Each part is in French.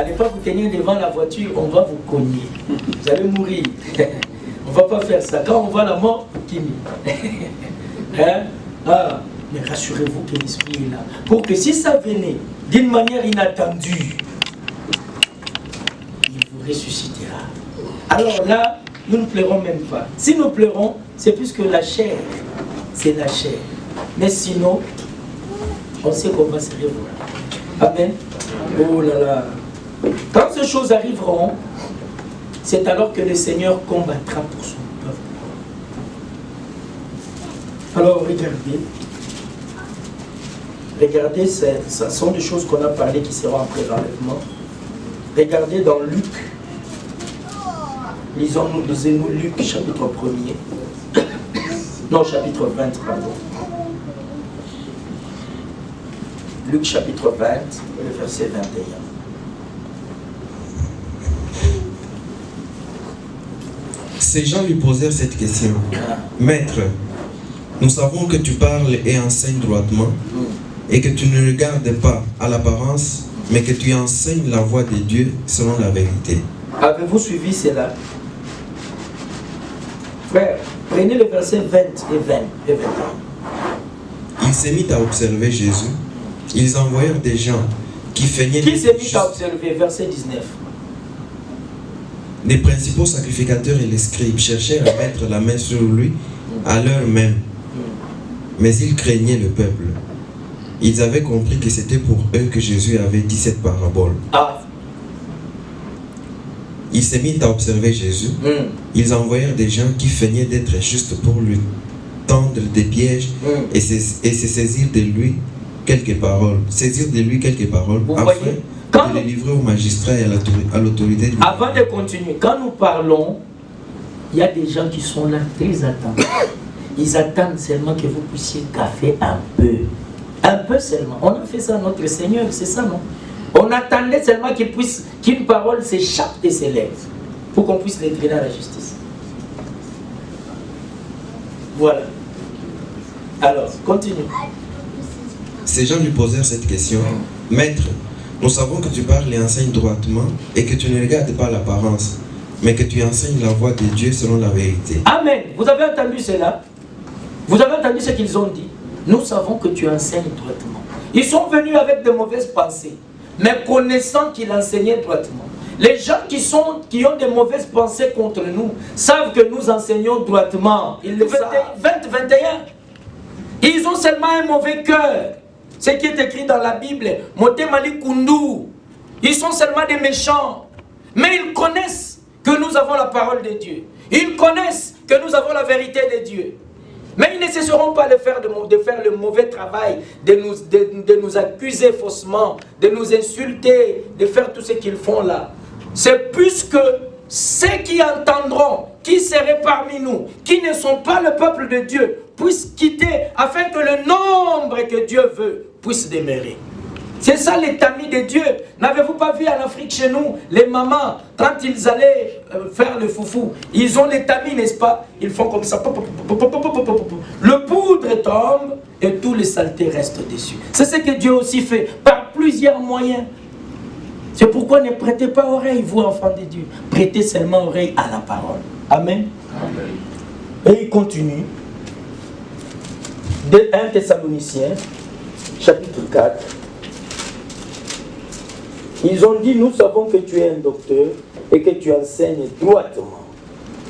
Allez pas vous tenir devant la voiture, on va vous cogner. Vous allez mourir. On ne va pas faire ça. Quand on voit la mort, hein? Ah, mais rassurez-vous que l'esprit est là. Pour que si ça venait d'une manière inattendue, il vous ressuscitera. Alors là, nous ne pleurons même pas. Si nous pleurons, c'est plus que la chair. C'est la chair. Mais sinon, on sait qu'on va se revoir. Amen. Oh là là. Quand ces choses arriveront, c'est alors que le Seigneur combattra pour son peuple. Alors regardez. Regardez, ce sont des choses qu'on a parlé qui seront après l'enlèvement. Regardez dans Luc. Lisons-nous Luc chapitre 1er. Non, chapitre 20, pardon. Luc chapitre 20, le verset 21. Ces gens lui posèrent cette question. Maître, nous savons que tu parles et enseignes droitement, et que tu ne regardes pas à l'apparence, mais que tu enseignes la voie de Dieu selon la vérité. Avez-vous suivi cela? Frère, prenez le verset 20 et 21. Il s'est mis à observer Jésus. Ils envoyèrent des gens qui feignaient... Qui s'est mis à observer? Verset 19. Les principaux sacrificateurs et les scribes cherchèrent à mettre la main sur lui à l'heure même. Mais ils craignaient le peuple. Ils avaient compris que c'était pour eux que Jésus avait dit cette parabole. Ah. Il s'est mis à observer Jésus. Ils envoyèrent des gens qui feignaient d'être justes pour lui tendre des pièges et se saisir de lui quelques paroles. Saisir de lui quelques paroles afin de le livrer au magistrat et à l'autorité. Avant de continuer, quand nous parlons, il y a des gens qui sont là très attentifs. Ils attendent seulement que vous puissiez cafer un peu. Un peu seulement. On a fait ça à notre Seigneur, c'est ça, non? On attendait seulement qu'une parole s'échappe de ses lèvres pour qu'on puisse les traîner à la justice. Voilà. Alors, continue. Ces gens lui posèrent cette question. Maître, nous savons que tu parles et enseignes droitement et que tu ne regardes pas l'apparence, mais que tu enseignes la voie de Dieu selon la vérité. Amen. Vous avez entendu cela? Vous avez entendu ce qu'ils ont dit? Nous savons que tu enseignes droitement. Ils sont venus avec de mauvaises pensées, mais connaissant qu'il enseignait droitement. Les gens qui ont de mauvaises pensées contre nous savent que nous enseignons droitement. Ils le savent. 20-21. Ils ont seulement un mauvais cœur. Ce qui est écrit dans la Bible, Motemali Kundu. Ils sont seulement des méchants. Mais ils connaissent que nous avons la parole de Dieu. Ils connaissent que nous avons la vérité de Dieu. Mais ils ne cesseront pas de faire le mauvais travail, de nous accuser faussement, de nous insulter, de faire tout ce qu'ils font là. C'est puisque ceux qui entendront, qui seraient parmi nous, qui ne sont pas le peuple de Dieu, puissent quitter afin que le nombre que Dieu veut puisse demeurer. C'est ça l'étamie de Dieu. N'avez-vous pas vu en Afrique chez nous, les mamans, quand ils allaient faire le foufou, ils ont l'étamie, n'est-ce pas? Ils font comme ça. Le poudre tombe et tous les saletés restent dessus. C'est ce que Dieu aussi fait par plusieurs moyens. C'est pourquoi ne prêtez pas oreille, vous enfants de Dieu. Prêtez seulement oreille à la parole. Amen. Amen. Et il continue. De 1 Thessaloniciens, chapitre 4. Ils ont dit, nous savons que tu es un docteur et que tu enseignes droitement.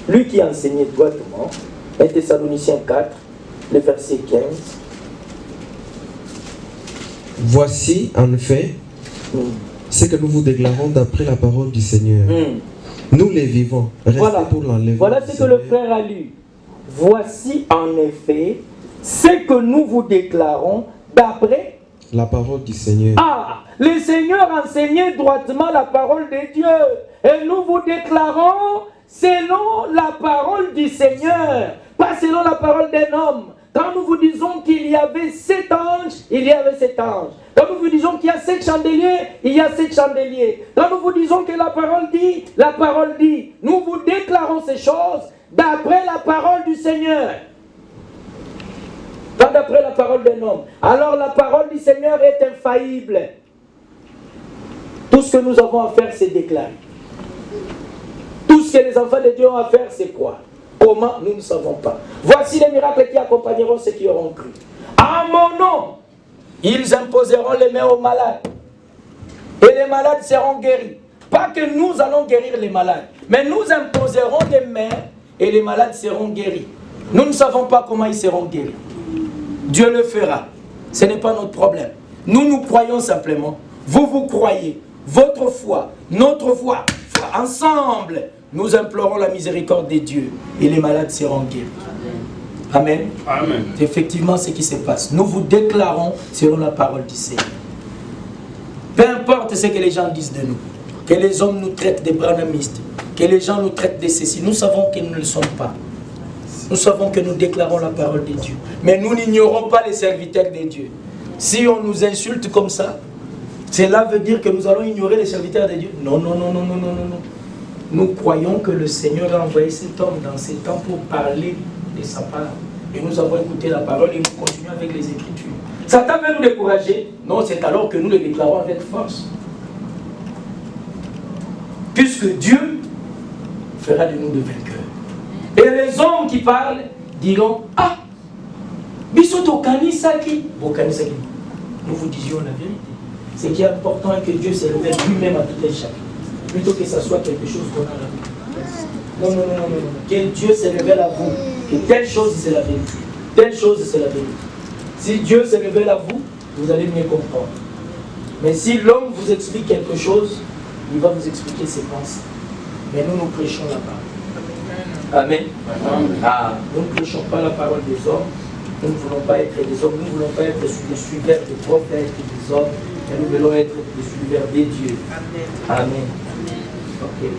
Lui qui enseignait droitement, 1 Thessaloniciens 4, le verset 15. Voici en effet ce que nous vous déclarons d'après la parole du Seigneur. Nous les vivons, restez pour l'enlèvement. Voilà ce que le frère a lu. Voici en effet ce que nous vous déclarons d'après la parole du Seigneur. Ah, le Seigneur enseignait droitement la parole de Dieu. Et nous vous déclarons selon la parole du Seigneur, pas selon la parole d'un homme. Quand nous vous disons qu'il y avait 7 anges, il y avait 7 anges. Quand nous vous disons qu'il y a 7 chandeliers, il y a 7 chandeliers. Quand nous vous disons que la parole dit, la parole dit. Nous vous déclarons ces choses d'après la parole du Seigneur. Pas d'après la parole d'un homme. Alors la parole du Seigneur est infaillible. Tout ce que nous avons à faire, c'est déclarer. Tout ce que les enfants de Dieu ont à faire, c'est quoi? Comment? Nous ne savons pas. Voici les miracles qui accompagneront ceux qui auront cru. À mon nom, ils imposeront les mains aux malades. Et les malades seront guéris. Pas que nous allons guérir les malades, mais nous imposerons les mains et les malades seront guéris. Nous ne savons pas comment ils seront guéris. Dieu le fera. Ce n'est pas notre problème. Nous, nous croyons simplement. Vous, vous croyez. Votre foi, notre foi, ensemble, nous implorons la miséricorde de Dieu et les malades seront guéris. Amen. Amen. C'est effectivement ce qui se passe. Nous vous déclarons selon la parole du Seigneur. Peu importe ce que les gens disent de nous, que les hommes nous traitent de branhamistes, que les gens nous traitent de ceci, nous savons que nous ne le sommes pas. Nous savons que nous déclarons la parole de Dieu. Mais nous n'ignorons pas les serviteurs de Dieu. Si on nous insulte comme ça, cela veut dire que nous allons ignorer les serviteurs de Dieu. Non, non, non, non, non, non, non. Nous croyons que le Seigneur a envoyé cet homme dans ces temps pour parler de sa parole. Et nous avons écouté la parole et nous continuons avec les Écritures. Satan veut nous décourager. Non, c'est alors que nous le déclarons avec force. Puisque Dieu fera de nous de vainqueurs. Et les hommes qui parlent diront, ah, bisoto kanisaki. Bon, kanisaki. Nous vous disions la vérité. Ce qui est important est que Dieu se révèle lui-même à tout un chacun. Plutôt que ça soit quelque chose qu'on a là. Non, non, non, non, non. Que Dieu se révèle à vous. Que telle chose, c'est la vérité. Telle chose, c'est la vérité. Si Dieu se révèle à vous, vous allez mieux comprendre. Mais si l'homme vous explique quelque chose, il va vous expliquer ses pensées. Mais nous, nous prêchons la parole. Amen. Ah, nous ne prêchons pas la parole des hommes. Nous ne voulons pas être des hommes. Nous ne voulons pas être des suiveurs des prophètes des hommes. Mais nous voulons être des suiveurs des dieux. Amen. Ok.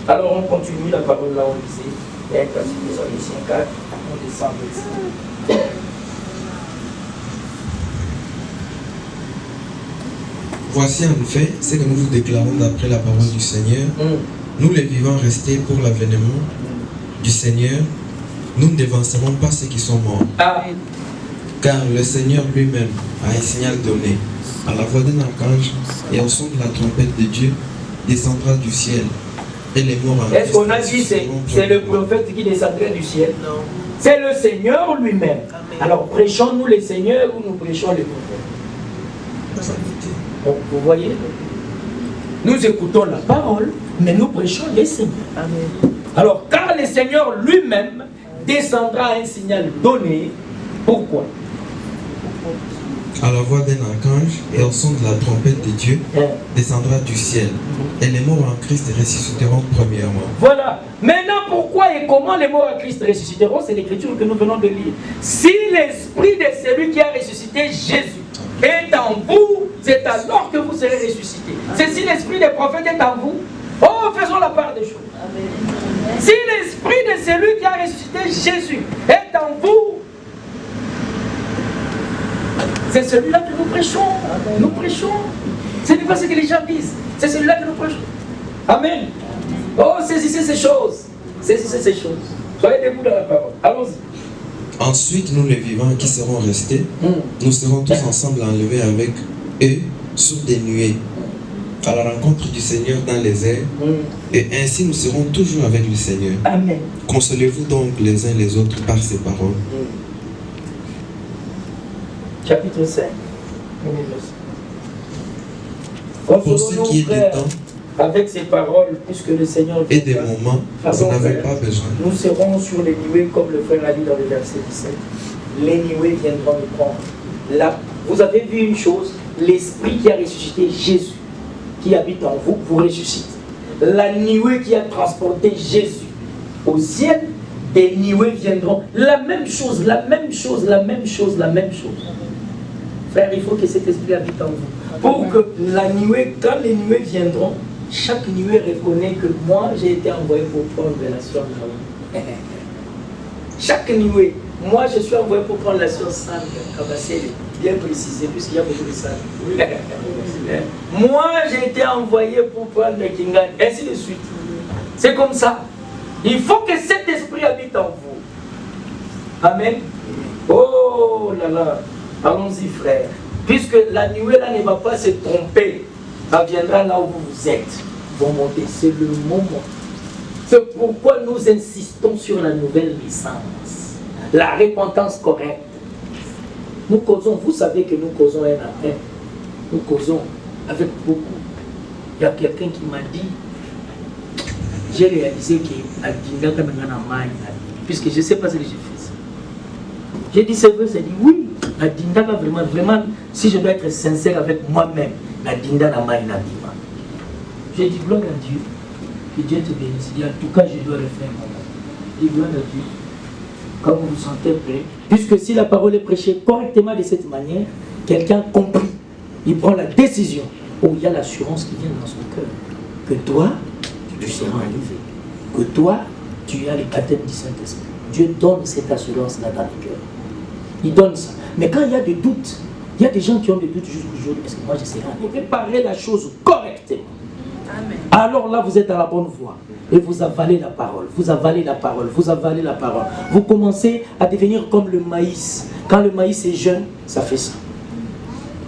Alors on continue la parole là, on disait. Il y a un classique de Saint 4. On descend ici. Voici en effet ce que nous vous déclarons d'après la parole du Seigneur. Nous les vivants restés pour l'avènement du Seigneur, nous ne dévancerons pas ceux qui sont morts. Car le Seigneur lui-même a un signal donné. À la voix d'un archange et au son de la trompette de Dieu, descendra du ciel. Et les morts en Est-ce qu'on a dit c'est le prophète qui descendrait du ciel? Non. C'est le Seigneur lui-même. Alors prêchons-nous les seigneurs ou nous prêchons les prophètes? Bon, vous voyez? Nous écoutons la parole, mais nous prêchons les seigneurs. Amen. Alors, car le Seigneur lui-même descendra à un signal donné, pourquoi? À la voix d'un archange et au son de la trompette de Dieu, descendra du ciel. Et les morts en Christ ressusciteront premièrement. Voilà. Maintenant, pourquoi et comment les morts en Christ ressusciteront? C'est l'écriture que nous venons de lire. Si l'esprit de celui qui a ressuscité Jésus est en vous, c'est alors que vous serez ressuscités. C'est si l'esprit des prophètes est en vous. Oh, faisons la part des choses. Amen. Si l'esprit de celui qui a ressuscité Jésus est en vous, c'est celui-là que nous prêchons. Amen. Nous prêchons. Ce n'est pas ce que les gens disent. C'est celui-là que nous prêchons. Amen. Oh, saisissez ces choses. Saisissez ces choses. Soyez debout dans la parole. Allons-y. Ensuite, nous les vivants qui serons restés, nous serons tous ensemble enlevés avec eux sur des nuées, à la rencontre du Seigneur dans les airs, et ainsi nous serons toujours avec le Seigneur. Amen. Consolez-vous donc les uns les autres par ces paroles. Chapitre 5. Pour ce qui est du temps avec ces paroles, puisque le Seigneur et des moments, vous n'avez pas besoin. Nous serons sur les nuées, comme le frère a dit dans le verset 17. Les nuées viendront nous prendre. Là, vous avez vu une chose, l'esprit qui a ressuscité Jésus, qui habite en vous, vous ressuscite. La nuée qui a transporté Jésus au ciel, des nuées viendront. La même chose, la même chose, la même chose, la même chose. Frère, il faut que cet esprit habite en vous. Pour que la nuée, quand les nuées viendront, chaque nuée reconnaît que moi, j'ai été envoyé pour prendre la science là-haut. Chaque nuée, moi, je suis envoyé pour prendre la science sale, bien précisé, puisqu'il y a beaucoup de sale. Moi, j'ai été envoyé pour prendre le Kingan, ainsi de suite. C'est comme ça. Il faut que cet esprit habite en vous. Amen. Oh là là. Allons-y, frère. Puisque la nuée là ne va pas se tromper, ça viendra là où vous êtes. Vont monter, c'est le moment. C'est pourquoi nous insistons sur la nouvelle naissance, la repentance correcte. Nous causons, vous savez que nous causons un à un. Nous causons avec beaucoup. Il y a quelqu'un qui m'a dit, j'ai réalisé que puisque je ne sais pas ce que j'ai fait ça. J'ai dit c'est vrai, c'est dit oui. La dinda va vraiment, si je dois être sincère avec moi-même, la dinda n'a pas une. J'ai dit gloire à Dieu, que Dieu te bénisse. En tout cas, je dois le faire moi-même. J'ai dit gloire à Dieu, quand vous vous sentez prêt, puisque si la parole est prêchée correctement de cette manière, quelqu'un compris, il prend la décision, où il y a l'assurance qui vient dans son cœur, que toi, tu seras enlevé, que toi, tu as le baptême du Saint-Esprit. Dieu donne cette assurance-là dans le cœur. Il donne ça. Mais quand il y a des doutes, il y a des gens qui ont des doutes jusqu'au jour, est-ce que moi je serai enlevé? Vous préparez la chose correctement. Amen. Alors là, vous êtes dans la bonne voie. Et vous avalez la parole, vous avalez la parole, vous avalez la parole. Vous commencez à devenir comme le maïs. Quand le maïs est jeune, ça fait ça.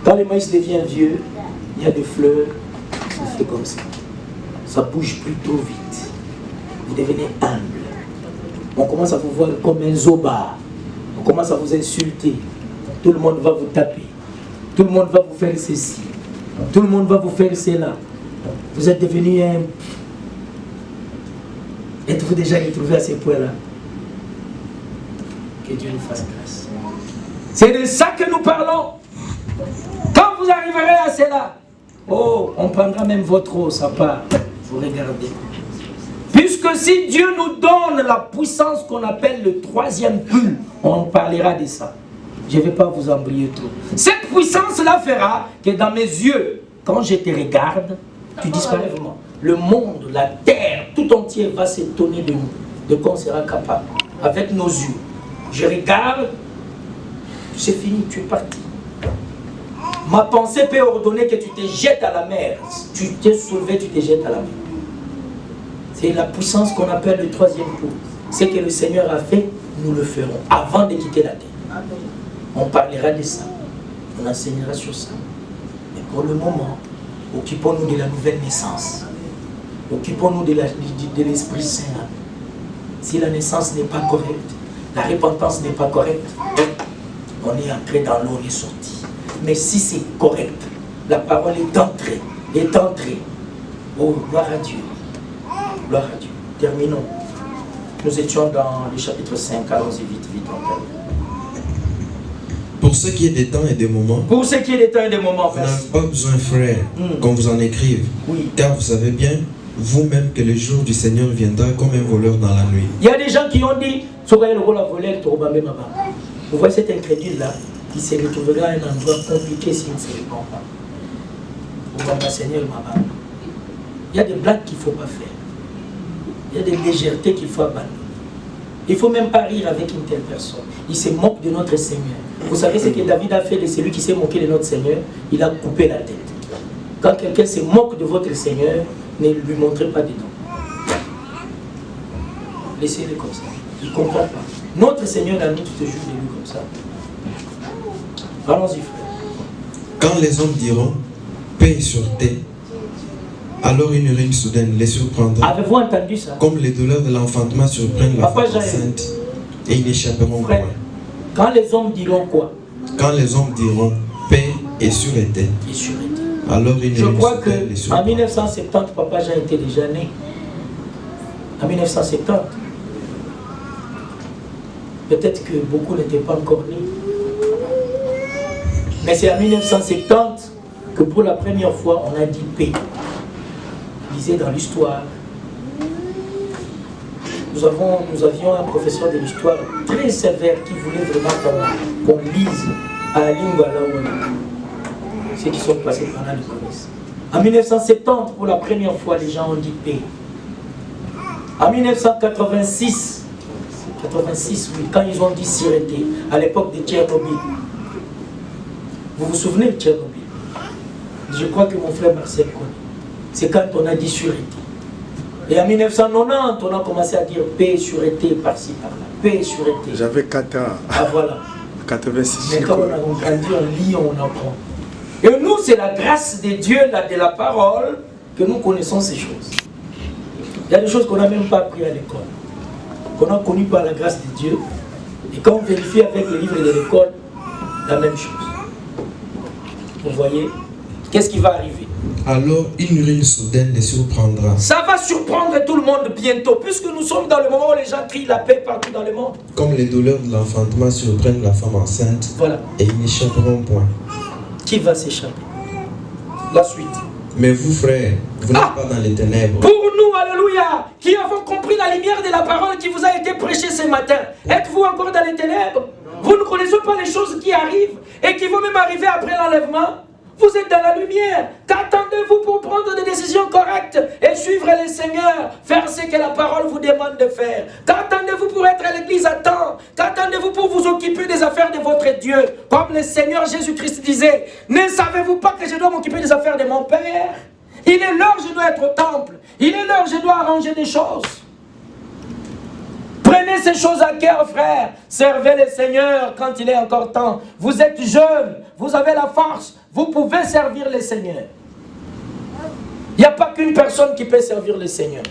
Quand le maïs devient vieux, il y a des fleurs, ça fait comme ça. Ça bouge plus trop vite. Vous devenez humble. On commence à vous voir comme un zoba. On commence à vous insulter. Tout le monde va vous taper. Tout le monde va vous faire ceci. Tout le monde va vous faire cela. Vous êtes devenu un... Êtes-vous déjà retrouvé à ces points-là? Que Dieu nous fasse grâce. C'est de ça que nous parlons. Quand vous arriverez à cela, oh, on prendra même votre eau, ça part. Vous regardez. Puisque si Dieu nous donne la puissance qu'on appelle le troisième pull, on parlera de ça. Je ne vais pas vous embrouiller trop. Cette puissance-là fera que dans mes yeux, quand je te regarde, tu disparais vraiment. Le monde, la terre, tout entier va s'étonner de nous, de quoi on sera capable. Avec nos yeux. Je regarde, c'est fini, tu es parti. Ma pensée peut ordonner que tu te jettes à la mer. Tu t'es soulevé, tu te jettes à la mer. C'est la puissance qu'on appelle le troisième coup. Ce que le Seigneur a fait, nous le ferons avant de quitter la terre. On parlera de ça. On enseignera sur ça. Mais pour le moment, occupons-nous de la nouvelle naissance. Occupons-nous de l'Esprit Saint. Si la naissance n'est pas correcte, la repentance n'est pas correcte, on est entré dans l'eau, on est sorti. Mais si c'est correct, la parole est entrée, oh, gloire à Dieu. Gloire à Dieu. Terminons. Nous étions dans le chapitre 5, allons-y vite, on termine. Pour ce qui est des temps et des moments, pour ce qui est des temps et des moments, vous n'avez pas besoin, frère, qu'on vous en écrive. Oui. Car vous savez bien, vous-même, que le jour du Seigneur viendra comme un voleur dans la nuit. Il y a des gens qui ont dit, vous voyez cet incrédule-là, qui se retrouvera à un endroit compliqué s'il ne se répond pas. Seigneur, il y a des blagues qu'il ne faut pas faire. Il y a des légèretés qu'il faut abandonner. Il ne faut même pas rire avec une telle personne. Il se moque de notre Seigneur. Vous savez ce que David a fait de celui qui s'est moqué de notre Seigneur? Il a coupé la tête. Quand quelqu'un se moque de votre Seigneur, ne lui montrez pas dedans. Laissez-le comme ça. Il ne comprend pas. Notre Seigneur a mis tout te juge de lui comme ça. Allons-y, frère. Quand les hommes diront paix sur terre, alors une ruine soudaine les surprendra. Avez-vous entendu ça? Comme les douleurs de l'enfantement surprennent la femme enceinte et ils n'échapperont point. Quand les hommes diront quoi? Quand les hommes diront paix et sûreté. Alors une je ruine crois soudaine les surprendra. En 1970, Papa Jean était déjà né. En 1970. Peut-être que beaucoup n'étaient pas encore nés. Mais c'est en 1970 que pour la première fois on a dit paix. Lisez dans l'histoire. Nous avions un professeur de l'histoire très sévère qui voulait vraiment qu'on lise à la langue là où on est. Ceux qui sont passés par là le connaissent. En 1970, pour la première fois, les gens ont dit paix. En 1986, oui, quand ils ont dit sûreté, à l'époque de Tchernobyl. Vous vous souvenez de Tchernobyl? Je crois que mon frère Marcel connaît. C'est quand on a dit sûreté. Et en 1990, on a commencé à dire paix, sûreté, par-ci, par-là. Paix, sûreté. J'avais 4 ans. Ah voilà. 86. Mais quand on a grandi, on lit, on apprend. Et nous, c'est la grâce de Dieu, de la parole, que nous connaissons ces choses. Il y a des choses qu'on n'a même pas appris à l'école, qu'on a connues par la grâce de Dieu. Et quand on vérifie avec les livres de l'école, la même chose. Vous voyez? Qu'est-ce qui va arriver? Alors une ruine soudaine les surprendra. Ça va surprendre tout le monde bientôt, puisque nous sommes dans le moment où les gens crient la paix partout dans le monde. Comme les douleurs de l'enfantement surprennent la femme enceinte, voilà. Et ils n'échapperont point. Qui va s'échapper? La suite. Mais vous, frères, vous n'êtes pas dans les ténèbres. Pour nous, alléluia, qui avons compris la lumière de la parole qui vous a été prêchée ce matin, êtes-vous encore dans les ténèbres? Vous ne connaissez pas les choses qui arrivent et qui vont même arriver après l'enlèvement? Vous êtes dans la lumière. Qu'attendez-vous pour prendre des décisions correctes et suivre le Seigneur, faire ce que la parole vous demande de faire? Qu'attendez-vous pour être à l'église à temps? Qu'attendez-vous pour vous occuper des affaires de votre Dieu? Comme le Seigneur Jésus-Christ disait, ne savez-vous pas que je dois m'occuper des affaires de mon Père? Il est l'heure, je dois être au temple. Il est l'heure, je dois arranger des choses. Prenez ces choses à cœur, frère. Servez le Seigneur quand il est encore temps. Vous êtes jeune, vous avez la force. Vous pouvez servir le Seigneur. Il n'y a pas qu'une personne qui peut servir le Seigneur.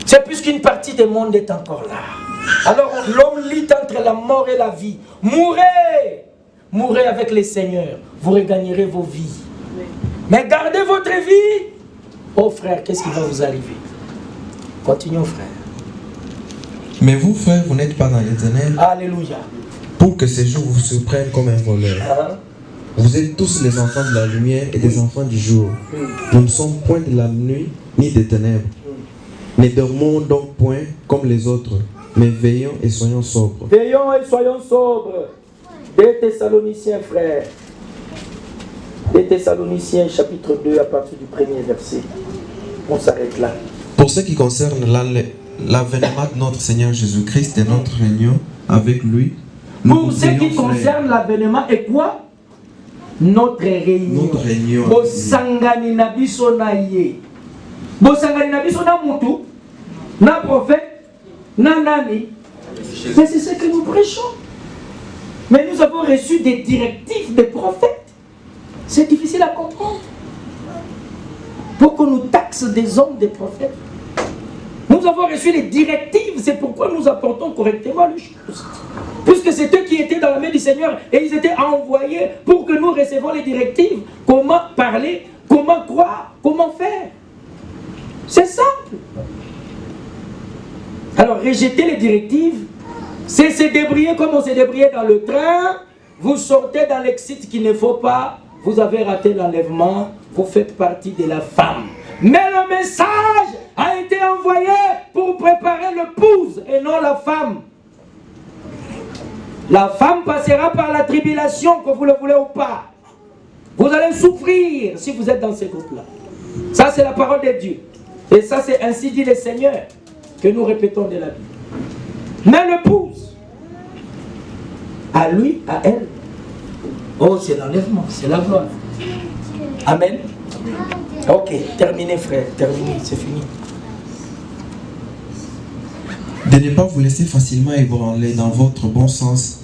C'est plus qu'une partie du monde est encore là. Alors l'homme lit entre la mort et la vie. Mourez! Mourez avec le Seigneur. Vous regagnerez vos vies. Mais gardez votre vie. Oh frère, qu'est-ce qui va vous arriver? Continuons, frère. Mais vous, frères, vous n'êtes pas dans les ténèbres. Alléluia. Pour que ces jours vous surprennent comme un voleur. Vous êtes tous les enfants de la lumière et des enfants du jour. Nous ne sommes point de la nuit ni des ténèbres. Ne dormons donc point comme les autres, mais veillons et soyons sobres. Veillons et soyons sobres. Des Thessaloniciens, frères. Des Thessaloniciens, chapitre 2, à partir du premier verset. On s'arrête là. Pour ce qui concerne l'avènement de notre Seigneur Jésus-Christ et notre réunion avec lui, pour ce qui concerne l'avènement et quoi? Notre réunion. Notre réunion. Bosangani na biso na ye. Bosangani na biso na mutu, na prophète, na nani. Mais c'est ce que nous prêchons. Mais nous avons reçu des directives des prophètes. C'est difficile à comprendre. Pour qu'on nous taxe des hommes, des prophètes. Nous avons reçu les directives, c'est pourquoi nous apportons correctement les choses. Puisque c'est eux qui étaient dans la main du Seigneur et ils étaient envoyés pour que nous recevions les directives. Comment parler, comment croire, comment faire. C'est simple. Alors rejeter les directives, c'est se débrouiller comme on s'est débrouillé dans le train. Vous sortez dans l'exit qu'il ne faut pas, vous avez raté l'enlèvement, vous faites partie de la femme. Mais le message a été envoyé pour préparer l'épouse et non la femme. La femme passera par la tribulation, que vous le voulez ou pas. Vous allez souffrir si vous êtes dans ce groupe-là. Ça, c'est la parole de Dieu. Et ça, c'est ainsi dit le Seigneur que nous répétons de la Bible. Mais l'épouse, à lui, à elle, oh, c'est l'enlèvement, c'est la gloire. Amen. Ok, terminé frère, terminé, c'est fini. De ne pas vous laisser facilement ébranler dans votre bon sens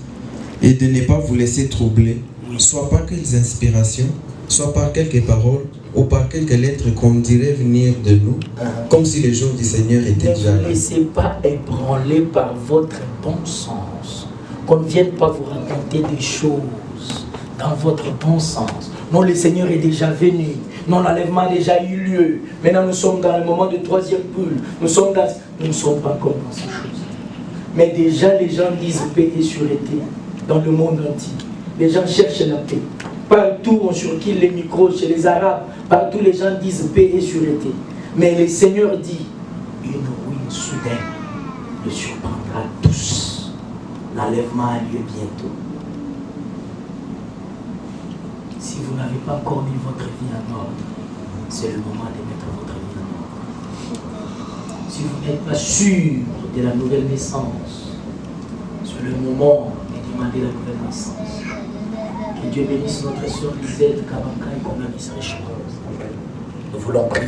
et de ne pas vous laisser troubler, soit par quelques inspirations, soit par quelques paroles ou par quelques lettres qu'on dirait venir de nous, comme si le jour du Seigneur était déjà là. Ne vous laissez pas ébranler par votre bon sens, qu'on ne vienne pas vous raconter des choses dans votre bon sens. Non, le Seigneur est déjà venu. Non, l'enlèvement a déjà eu lieu. Maintenant, nous sommes dans le moment de troisième bulle. Nous ne sommes pas encore dans ces choses. Mais déjà, les gens disent paix et sûreté dans le monde entier. Les gens cherchent la paix. Partout, on surquille les micros chez les Arabes. Partout, les gens disent paix et sûreté. Mais le Seigneur dit, une ruine soudaine le surprendra tous. L'enlèvement a lieu bientôt. Si vous n'avez pas encore mis votre vie en ordre, c'est le moment de mettre votre vie en ordre. Si vous n'êtes pas sûr de la nouvelle naissance, c'est le moment de demander la nouvelle naissance. Que Dieu bénisse notre soeur Lisette Kabaka et qu'on bénisse richement. Nous voulons prier.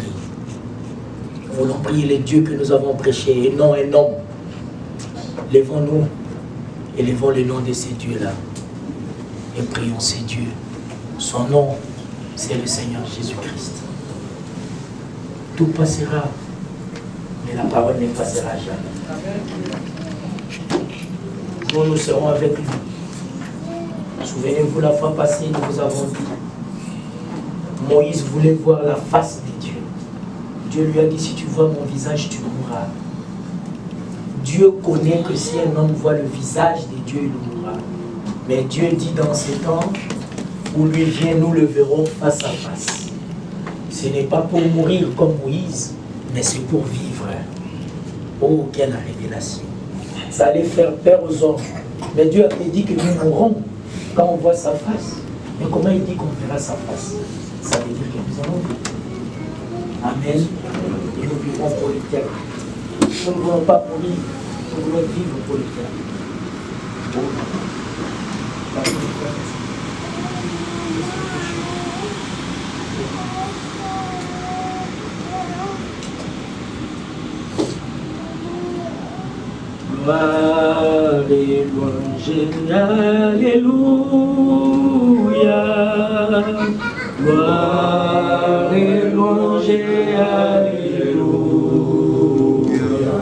Nous voulons prier les dieux que nous avons prêchés et non un homme. Lèvons-nous Élevons le nom de ces dieux-là et prions ces dieux. Son nom, c'est le Seigneur Jésus-Christ. Tout passera, mais la parole ne passera jamais. Nous serons avec lui. Souvenez-vous, la fois passée, nous vous avons dit, Moïse voulait voir la face de Dieu. Dieu lui a dit, si tu vois mon visage, tu mourras. Dieu connaît que si un homme voit le visage de Dieu, il mourra. Mais Dieu dit dans ces temps où lui vient, nous le verrons face à face. Ce n'est pas pour mourir comme Moïse, mais c'est pour vivre. Oh, quelle révélation! Ça allait faire peur aux hommes. Mais Dieu avait dit que nous mourrons quand on voit sa face. Mais comment il dit qu'on verra sa face? Ça veut dire que nous allons vivre. Amen. Et nous vivrons pour l'éternité. Nous ne voulons pas mourir, nous voulons vivre pour l'éternité. Gloire et louange, alléluia. Gloire et louange, alléluia.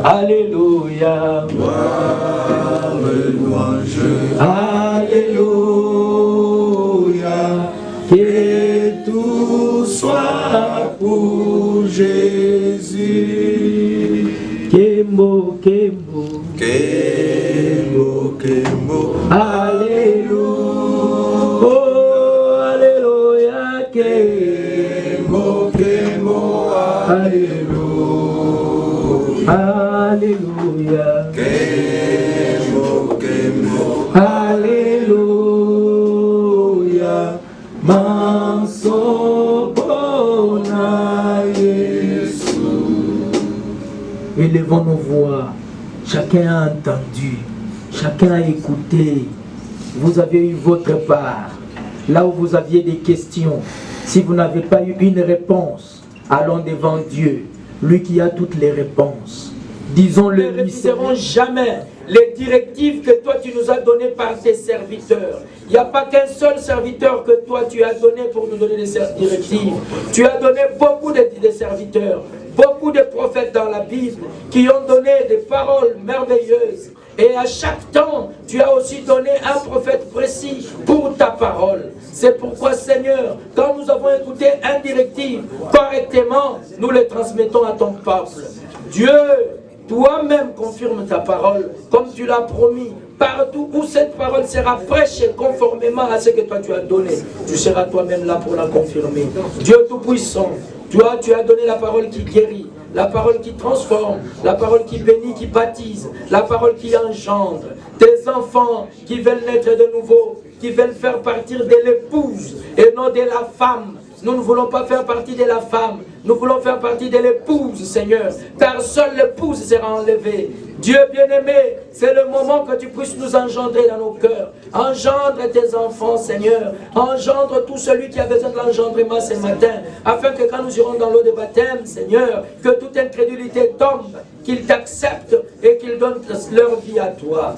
Alléluia. Gloire et louange, alléluia. Que tout soit pour Jésus. Kembo, Kembo. Kembo, Kembo, Alléluia, oh, Alléluia, Kembo, Kembo, Alléluia, Alléluia, Kembo, Kembo, Alléluia, Manso bona Yesu. Élevons nos voix. Chacun a entendu, chacun a écouté. Vous avez eu votre part. Là où vous aviez des questions, si vous n'avez pas eu une réponse, allons devant Dieu, lui qui a toutes les réponses. Disons-le, nous ne réviserons jamais les directives que toi tu nous as données par tes serviteurs. Il n'y a pas qu'un seul serviteur que toi tu as donné pour nous donner des directives. Tu as donné beaucoup de serviteurs, beaucoup de prophètes dans la Bible qui ont donné des paroles merveilleuses. Et à chaque temps, tu as aussi donné un prophète précis pour ta parole. C'est pourquoi, Seigneur, quand nous avons écouté une directive correctement, nous les transmettons à ton peuple. Dieu, toi-même confirme ta parole, comme tu l'as promis. Partout où cette parole sera prêchée conformément à ce que toi tu as donné, tu seras toi-même là pour la confirmer. Dieu Tout-Puissant, toi tu as donné la parole qui guérit, la parole qui transforme, la parole qui bénit, qui baptise, la parole qui engendre. Tes enfants qui veulent naître de nouveau, qui veulent faire partir de l'épouse et non de la femme. Nous ne voulons pas faire partie de la femme, nous voulons faire partie de l'épouse, Seigneur, car seule l'épouse sera enlevée. Dieu bien-aimé, c'est le moment que tu puisses nous engendrer dans nos cœurs. Engendre tes enfants, Seigneur. Engendre tout celui qui a besoin de l'engendrement ce matin, afin que quand nous irons dans l'eau de baptême, Seigneur, que toute incrédulité tombe, qu'ils t'acceptent et qu'ils donnent leur vie à toi.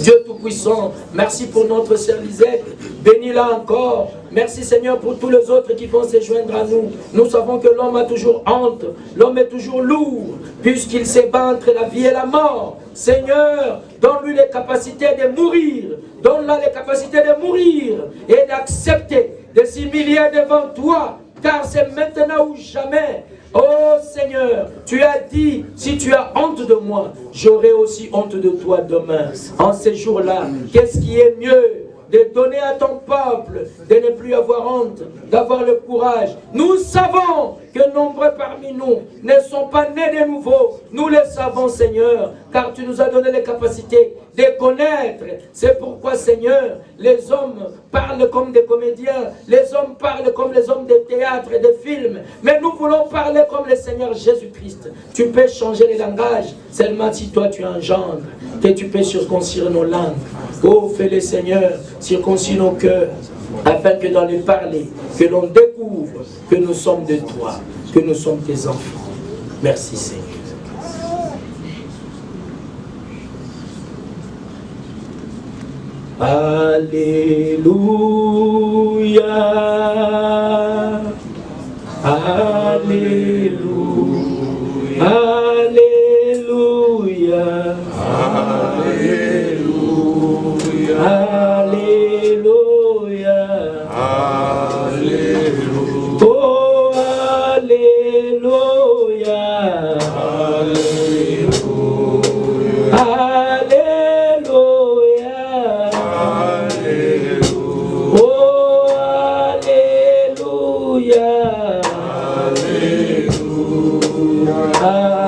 Dieu Tout-Puissant, merci pour notre sœur Lisette. Bénis-la encore. Merci Seigneur pour tous les autres qui vont se joindre à nous. Nous savons que l'homme a toujours honte, l'homme est toujours lourd, puisqu'il se bat entre la vie et la mort. Seigneur, donne-lui les capacités de mourir, donne-la les capacités de mourir et d'accepter de s'humilier devant toi, car c'est maintenant ou jamais. Oh Seigneur, tu as dit, si tu as honte de moi, j'aurai aussi honte de toi demain. En ces jours-là, qu'est-ce qui est mieux de donner à ton peuple, de ne plus avoir honte, d'avoir le courage. Nous savons que nombreux parmi nous ne sont pas nés de nouveau. Nous le savons, Seigneur, car tu nous as donné les capacités de connaître. C'est pourquoi, Seigneur, les hommes parlent comme des comédiens, les hommes parlent comme les hommes de théâtre et de films, mais nous voulons parler comme le Seigneur Jésus-Christ. Tu peux changer les langages, seulement si toi tu engendres, que tu peux circoncire nos langues. Oh, fais-le, Seigneur, circoncis nos cœurs, afin que dans les parler, que l'on découvre que nous sommes de toi, que nous sommes tes enfants. Merci, Seigneur. Alléluia. Alléluia. Alléluia. Alléluia. Alléluia. Alléluia. Oh, Alléluia. Alléluia. Alléluia. Oh, Alléluia.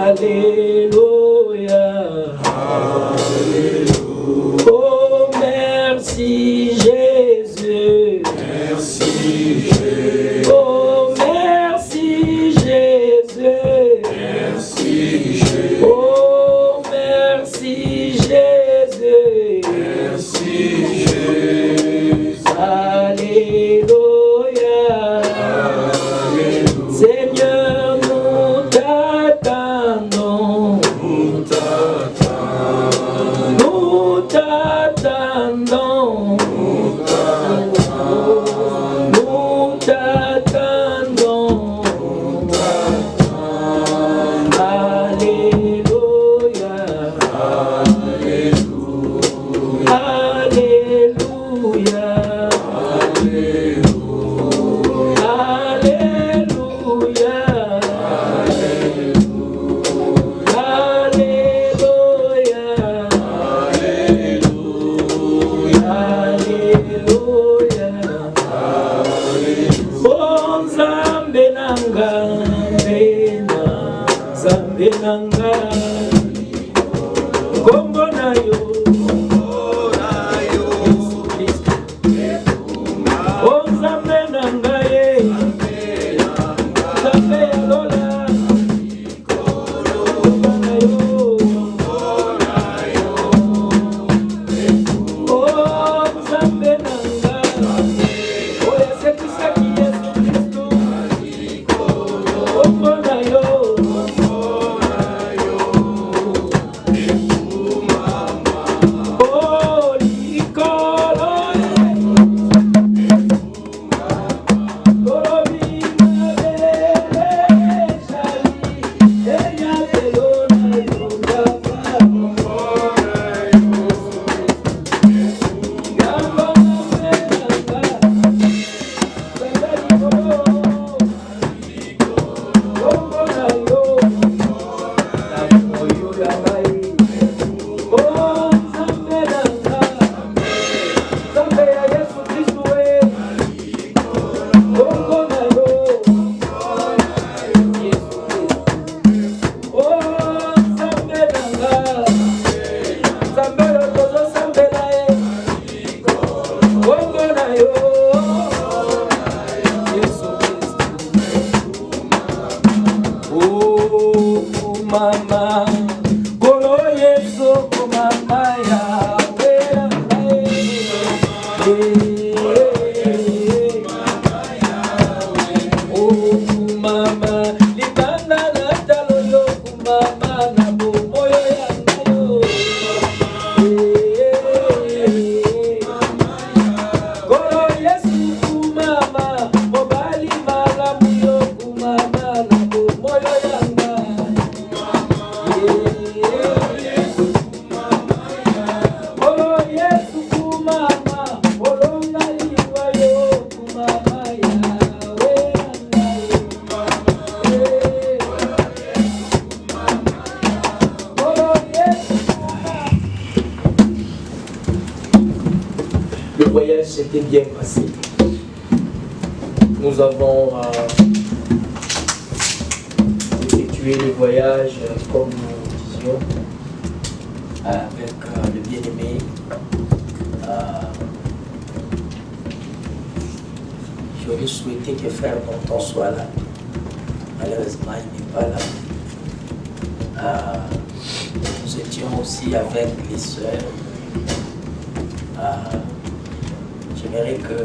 Alléluia. Oh, merci Jésus. Merci Jésus. Oh, merci Jésus. Merci Jésus. Oh, merci Jésus. Merci Jésus. Alléluia. Alléluia. Seigneur, nous t'attendons. Nous t'attendons. Nous t'attendons. Nous t'attendons. Alléluia. Alléluia. Alléluia. Alléluia. Oh, Nzambe nanga, Nzambe nanga, Kombo na yo, oh, Nzambe nanga ye, Nzambe ya lola, Kombo na yo, oh, Nzambe nanga, oh, yasekisaki Yesu Kristo, Kombo na yo, oh, likolo ye, kolobi mabele shali, enya pelo na yo ngamba, ngamba ngamba, ngamba likolo, Kombo na yo, na moyo ya mai. Oh, Nzambe nanga, Nzambe ya Yesu Kristo we, Kombo na yo, Yesu Kristo. Oh, Nzambe nanga, Nzambe yo tozosambela ye, Kombo na yo, Yesu Kristo. Oh, mama, kolo Yesu, mama yawe, oh, mama, libanda na talo yo, mama na bomoyo yangayo, kolo Yesu, mama, mobali malamu yo, mama na bomoyo yangayo. Oh, Yesu kumama, olonga liwa yo kumama yawe oh, Yesu kumama. Le voyage s'était bien passé. Nous avons effectué le voyage comme nous disions avec le bien-aimé. J'aurais souhaité que frère Bonton soit là. Malheureusement, il n'est pas là. Nous étions aussi avec les sœurs. J'aimerais que